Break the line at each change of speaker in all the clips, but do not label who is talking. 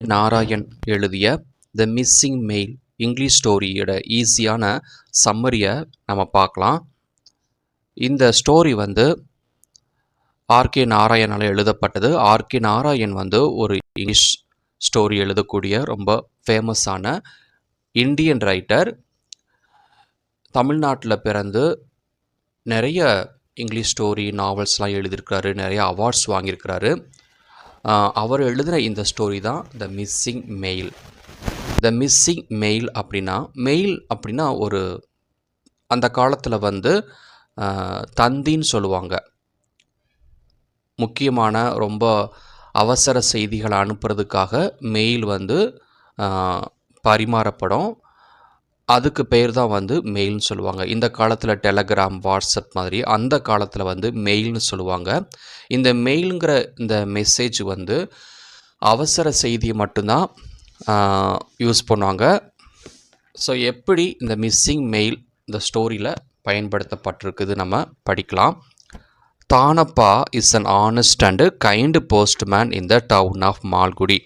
நாராயண் எழுதிய த missing mail English ஸ்டோரியோட ஈஸியான சம்மரியை நம்ம பார்க்கலாம். இந்த ஸ்டோரி வந்து ஆர்கே நாராயணால் எழுதப்பட்டது. ஆர்கே நாராயண் வந்து ஒரு இங்கிலீஷ் ஸ்டோரி எழுதக்கூடிய ரொம்ப ஃபேமஸான இந்தியன் ரைட்டர். தமிழ்நாட்டில் பிறந்து நிறைய இங்கிலீஷ் ஸ்டோரி நாவல்ஸ்லாம் எழுதியிருக்கிறாரு, நிறைய அவார்ட்ஸ் வாங்கியிருக்கிறாரு. அவர் எழுதின இந்த ஸ்டோரி தான் த மிஸ்ஸிங் மெயில். த மிஸ்ஸிங் மெயில் அப்படின்னா ஒரு அந்த காலத்தில் வந்து தந்தின்னு சொல்லுவாங்க. முக்கியமான ரொம்ப அவசர செய்திகளை அனுப்புறதுக்காக மெயில் வந்து பரிமாறப்படும். அதுக்கு பேர் தான் வந்து மெயில்னு சொல்லுவாங்க. இந்த காலத்தில் டெலகிராம், வாட்ஸ்அப் மாதிரி அந்த காலத்தில் வந்து மெயில்னு சொல்லுவாங்க. இந்த மெயிலுங்கிற இந்த மெசேஜ் வந்து அவசர செய்தியை மட்டும்தான் யூஸ் பண்ணுவாங்க. ஸோ எப்படி இந்த மிஸ்ஸிங் மெயில் இந்த ஸ்டோரியில் பயன்படுத்தப்பட்டிருக்குது நம்ம படிக்கலாம். Thanappa is an honest and kind postman in the town of Malgudi.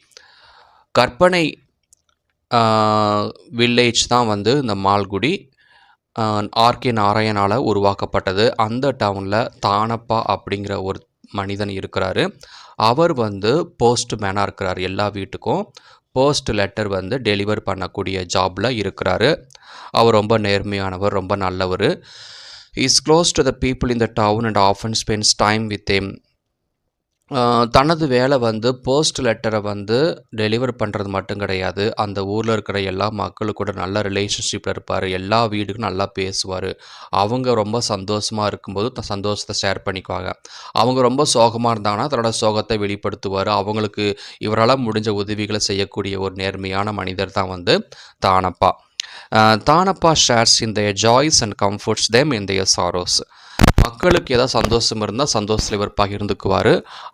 கற்பனை வில்லேஜ் தான் வந்து இந்த மால்குடி. ஆர்கே நாராயணால் உருவாக்கப்பட்டது. அந்த டவுனில் தானப்பா அப்படிங்கிற ஒரு மனிதன் இருக்கிறாரு. அவர் வந்து போஸ்ட்மேனாக இருக்கிறார். எல்லா வீட்டுக்கும் போஸ்ட் லெட்டர் வந்து டெலிவர் பண்ணக்கூடிய ஜாபில் இருக்கிறாரு. அவர் ரொம்ப நேர்மையானவர், ரொம்ப நல்லவர். Is close to the people in the town and often spends time with them. தனது வேலை வந்து போஸ்ட் லெட்டரை வந்து டெலிவர் பண்ணுறது மட்டும் கிடையாது. அந்த ஊரில் இருக்கிற எல்லா மக்களும் கூட நல்ல ரிலேஷன்ஷிப்பில் இருப்பார். எல்லா வீட்டுக்கும் நல்லா பேசுவார். அவங்க ரொம்ப சந்தோஷமாக இருக்கும்போது சந்தோஷத்தை ஷேர் பண்ணிக்குவாங்க. அவங்க ரொம்ப சோகமாக இருந்தாங்கன்னா தன்னோட சோகத்தை வெளிப்படுத்துவார். அவங்களுக்கு இவரால் முடிஞ்ச உதவிகளை செய்யக்கூடிய ஒரு நேர்மையான மனிதர் தான் வந்து தானப்பா. தானப்பா shares in their joys and comforts them in their sorrows. மக்களுக்கு ஏதாவது சந்தோஷம் இருந்தால் சந்தோஷத்தில் இவர் பகிர்ந்துக்குவார்.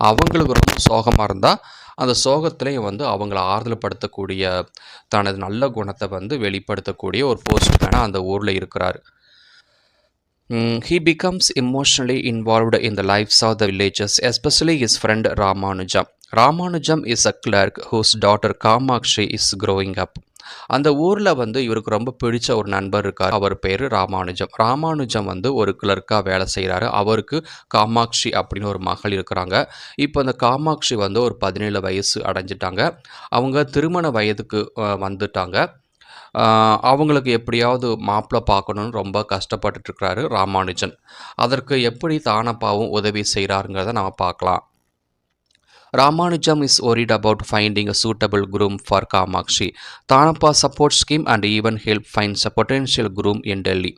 அவங்களுக்கு ரொம்ப சோகமாக இருந்தால் அந்த சோகத்திலையும் வந்து அவங்கள ஆறுதல்படுத்தக்கூடிய தனது நல்ல குணத்தை வந்து வெளிப்படுத்தக்கூடிய ஒரு போஸ்ட்மேனாக அந்த ஊரில் இருக்கிறார். He becomes emotionally involved in the lives of the villagers, especially his friend Ramanujam. Ramanujam is a clerk whose daughter Kamakshi is growing up. அந்த ஊரில் வந்து இவருக்கு ரொம்ப பிடிச்ச ஒரு நண்பர் இருக்கார். அவர் பேர் ராமானுஜம். ராமானுஜம் வந்து ஒரு கிளர்க்காக வேலை செய்கிறாரு. அவருக்கு காமாட்சி அப்படின்னு ஒரு மகள் இருக்கிறாங்க. இப்போ அந்த காமாட்சி வந்து ஒரு 17 வயசு அடைஞ்சிட்டாங்க. அவங்க திருமண வயதுக்கு வந்துட்டாங்க. அவங்களுக்கு எப்படியாவது மாப்பிள்ளை பார்க்கணுன்னு ரொம்ப கஷ்டப்பட்டுருக்கிறாரு ராமானுஜன். அதற்கு எப்படி தானப்பாவும் உதவி செய்கிறாருங்கிறத நம்ம பார்க்கலாம். Ramanujam is worried about finding a suitable groom for Kamakshi. Tanappa supports him and even help finds a potential groom in Delhi.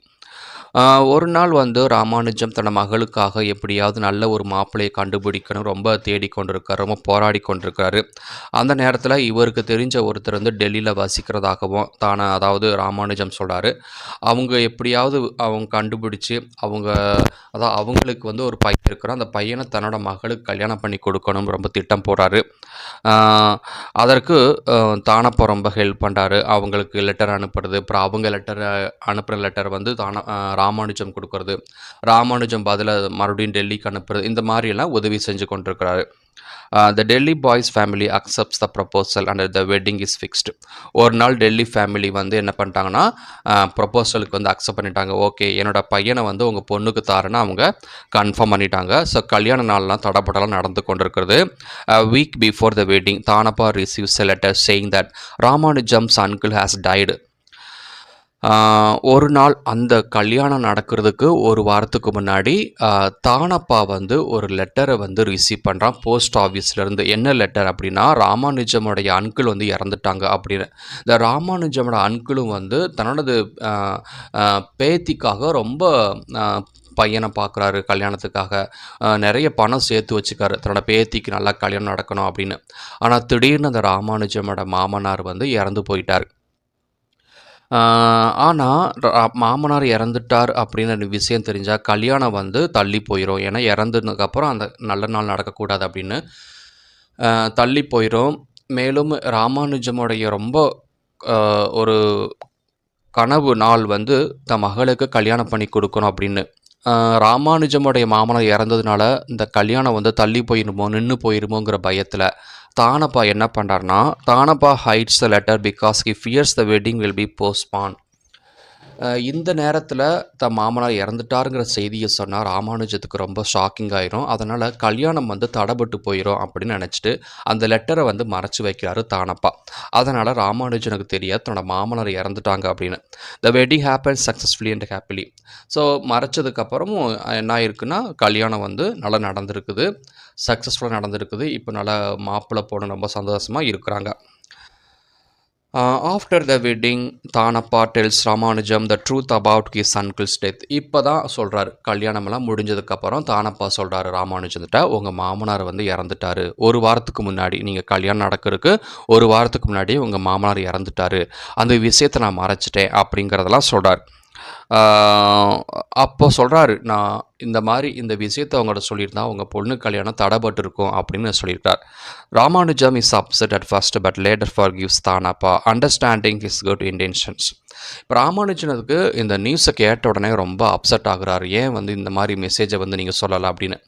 ஒரு நாள் வந்து ராமானுஜம் தன் மகளுக்காக எப்படியாவது நல்ல ஒரு மாப்பிள்ளையை கண்டுபிடிக்கணும் ரொம்ப தேடிக்கொண்டிருக்கார், ரொம்ப போராடி கொண்டிருக்காரு. அந்த நேரத்தில் இவருக்கு தெரிஞ்ச ஒருத்தர் வந்து டெல்லியில் வசிக்கிறதாகவும் அதாவது ராமானுஜம் சொல்கிறாரு. அவங்க எப்படியாவது அவங்க கண்டுபிடிச்சி அவங்களுக்கு வந்து ஒரு பையன் இருக்கிறான். அந்த பையனை தன்னோட மகளுக்கு கல்யாணம் பண்ணி கொடுக்கணும் ரொம்ப திட்டம் போடுறாரு. அதற்கு தானப்பா ரொம்ப ஹெல்ப் பண்ணுறாரு. அவங்களுக்கு லெட்டர் அனுப்புறது, அப்புறம் அவங்க அனுப்புகிற லெட்டர் வந்து ராமானுஜம் கொடுக்கறது, ராமானுஜம் பதில் மறுபடியும் டெல்லிக்கு அனுப்புறது, இந்த மாதிரியெல்லாம் உதவி செஞ்சு கொண்டிருக்கிறாரு. The Delhi boys family accepts the proposal and the wedding is fixed. ஒரு நாள் டெல்லி ஃபேமிலி வந்து என்ன பண்ணிட்டாங்கன்னா ப்ரொப்போசலுக்கு வந்து அக்செப்ட் பண்ணிட்டாங்க. ஓகே, என்னோட பையனை வந்து உங்கள் பொண்ணுக்கு தாரேன்னு அவங்க கன்ஃபார்ம் பண்ணிட்டாங்க. ஸோ கல்யாண நாள்லாம் தடப்படலாம் நடந்து கொண்டிருக்கிறது. வீக் பிஃபோர் த வெட்டிங் தானப்பா receives a letter saying that Ramanujam's uncle has died. ஒரு நாள் அந்த கல்யாணம் நடக்கிறதுக்கு ஒரு வாரத்துக்கு முன்னாடி தானப்பா வந்து ஒரு லெட்டரை வந்து ரிசீவ் பண்ணுறான் போஸ்ட் ஆஃபீஸ்லேருந்து. என்ன லெட்டர் அப்படின்னா, ராமானுஜமுடைய அன்கிள் வந்து இறந்துட்டாங்க அப்படின்னு. இந்த ராமானுஜமோட அன்கிளும் வந்து தன்னோடது பேத்திக்காக ரொம்ப பையனை பார்க்குறாரு கல்யாணத்துக்காக. நிறைய பணம் சேர்த்து வச்சுக்காரு தன்னோட பேத்திக்கு நல்லா கல்யாணம் நடக்கணும் அப்படின்னு. ஆனால் திடீர்னு அந்த ராமானுஜமோட மாமனார் வந்து இறந்து போயிட்டார். ஆனால் மாமனார் இறந்துட்டார் அப்படின்னு விஷயம் தெரிஞ்சால் கல்யாணம் வந்து தள்ளி போயிடும். ஏன்னா இறந்ததுக்கப்புறம் அந்த நல்ல நாள் நடக்கக்கூடாது அப்படின்னு தள்ளி போயிடும். மேலும் ராமானுஜமுடைய ரொம்ப ஒரு கனவு நாள் வந்து தன் மகளுக்கு கல்யாணம் பண்ணி கொடுக்கணும் அப்படின்னு. ராமானுஜமுடைய மாமனார் இறந்ததுனால இந்த கல்யாணம் வந்து தள்ளி போயிருமோ, நின்று போயிருமோங்கிற பயத்தில் தானப்பா என்ன பண்ணுறாருனா, Thanappa hides the letter because he fears the wedding will be postpone. இந்த நேரத்தில் தன் மாமனார் இறந்துட்டாருங்கிற செய்தியை சொன்னால் ராமானுஜத்துக்கு ரொம்ப ஷாக்கிங் ஆயிரும். அதனால் கல்யாணம் வந்து தடைபட்டு போயிடும் அப்படின்னு நினச்சிட்டு அந்த லெட்டரை வந்து மறைச்சி வைக்கிறாரு தானப்பா. அதனால் ராமானுஜனுக்கு தெரியாது தன்னோட மாமனார் இறந்துட்டாங்க அப்படின்னு. The wedding happen successfully and happily. So மறைச்சதுக்கப்புறமும் என்ன ஆயிருக்குன்னா, கல்யாணம் வந்து நல்லா நடந்திருக்குது, சக்ஸஸ்ஃபுல்லாக நடந்திருக்குது. இப்போ நல்லா மாப்பிள்ளை பொண்ணு ரொம்ப சந்தோஷமாக இருக்கிறாங்க. ஆஃப்டர் த வெட்டிங் தானப்பா tells Ramanujam the truth about his uncle's death. இப்போ தான் சொல்கிறாரு, கல்யாணமெல்லாம் முடிஞ்சதுக்கப்புறம் தானப்பா சொல்கிறாரு ராமானுஜன்கிட்ட, உங்கள் மாமனார் வந்து இறந்துட்டாரு. ஒரு வாரத்துக்கு முன்னாடி, நீங்கள் கல்யாணம் நடக்கிறதுக்கு ஒரு வாரத்துக்கு முன்னாடி உங்கள் மாமனார் இறந்துட்டாரு, அந்த விஷயத்தை நான் மறைச்சிட்டேன் அப்படிங்கிறதெல்லாம் சொல்கிறார். அப்போ சொல்கிறாரு, நான் இந்த மாதிரி இந்த விஷயத்தை அவங்கள்ட்ட சொல்லியிருந்தா உங்கள் பொண்ணு கல்யாணம் தடைபட்டிருக்கும் அப்படின்னு சொல்லியிருக்கார். Ramanujam is upset at first but later for gives தானப்பா அண்டர்ஸ்டாண்டிங் ஹிஸ் குட் இன்டென்ஷன்ஸ். இப்போ ராமானுஜனுக்கு இந்த நியூஸை கேட்ட உடனே ரொம்ப அப்செட் ஆகுறாரு. ஏன் வந்து இந்த மாதிரி மெசேஜை வந்து நீங்கள் சொல்லலாம் அப்படின்னு.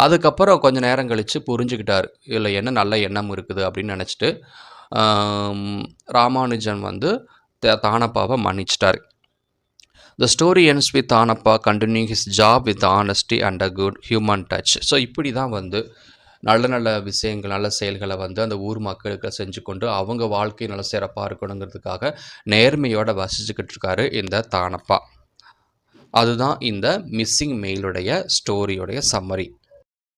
அதுக்கப்புறம் கொஞ்சம் நேரம் கழித்து புரிஞ்சுக்கிட்டார், இல்லை என்ன நல்ல எண்ணம் இருக்குது அப்படின்னு நினச்சிட்டு ராமானுஜன் வந்து தானப்பாவை மன்னிச்சிட்டார். The story ends with தானப்பா continuing his job with honesty and a good human touch. So இப்படி தான் வந்து நல்ல நல்ல விஷயங்கள், நல்ல செயல்களை வந்து அந்த ஊர் மக்களுக்கு செஞ்சு கொண்டு அவங்க வாழ்க்கை நல்ல சிறப்பாக இருக்கணுங்கிறதுக்காக நேர்மையோடு வசிச்சுக்கிட்டு இருக்காரு இந்த தானப்பா. அதுதான் இந்த மிஸ்ஸிங் மெயிலுடைய ஸ்டோரியோடைய சம்மரி.